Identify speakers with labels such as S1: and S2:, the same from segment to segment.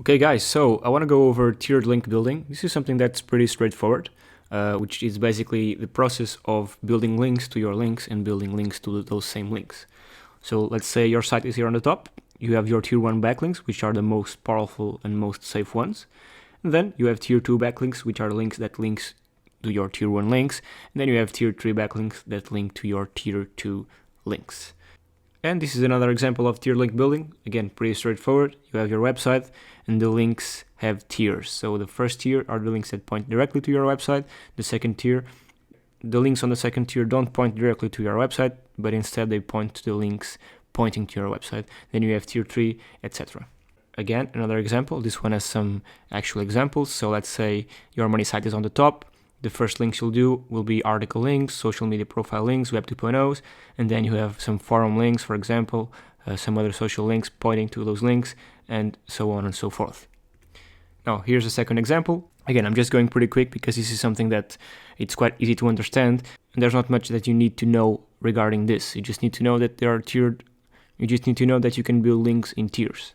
S1: Okay guys, so I want to go over tiered link building. This is something that's pretty straightforward, which is basically the process of building links to your links and building links to those same links. So let's say your site is here on the top. You have your tier 1 backlinks, which are the most powerful and most safe ones. And then you have tier 2 backlinks, which are links that links to your tier 1 links. And then you have tier 3 backlinks that link to your tier 2 links. And this is another example of tier link building. Again, pretty straightforward. You have your website and the links have tiers. So the first tier are the links that point directly to your website. The second tier, the links on the second tier don't point directly to your website, but instead they point to the links pointing to your website. Then you have tier 3, etc. Again, another example. This one has some actual examples. So let's say your money site is on the top. The first links you'll do will be article links, social media profile links, Web 2.0s, and then you have some forum links, for example, some other social links pointing to those links, and so on and so forth. Now, here's a second example. Again, I'm just going pretty quick because this is something that it's quite easy to understand, and there's not much that you need to know regarding this. You just need to know that they are tiered. You just need to know that you can build links in tiers.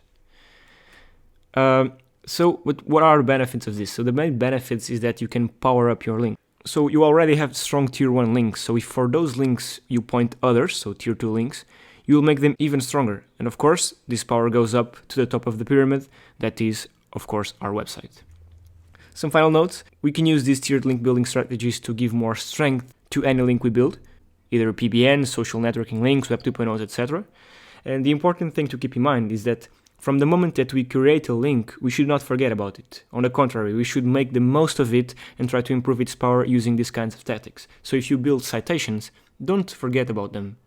S1: So what are the benefits of this? So the main benefits is that you can power up your link. So you already have strong tier 1 links. So if for those links you point others, so tier 2 links, you will make them even stronger. And of course, this power goes up to the top of the pyramid. That is, of course, our website. Some final notes. We can use these tiered link building strategies to give more strength to any link we build, either PBN, social networking links, Web 2.0s, etc. And the important thing to keep in mind is that from the moment that we create a link, we should not forget about it. On the contrary, we should make the most of it and try to improve its power using these kinds of tactics. So if you build citations, don't forget about them.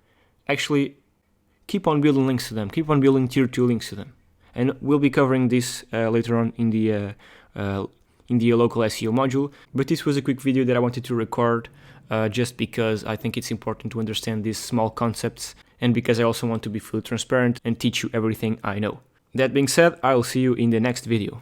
S1: Actually, keep on building links to them. Keep on building tier 2 links to them. And we'll be covering this later on in the local SEO module. But this was a quick video that I wanted to record just because I think it's important to understand these small concepts and because I also want to be fully transparent and teach you everything I know. That being said, I'll see you in the next video.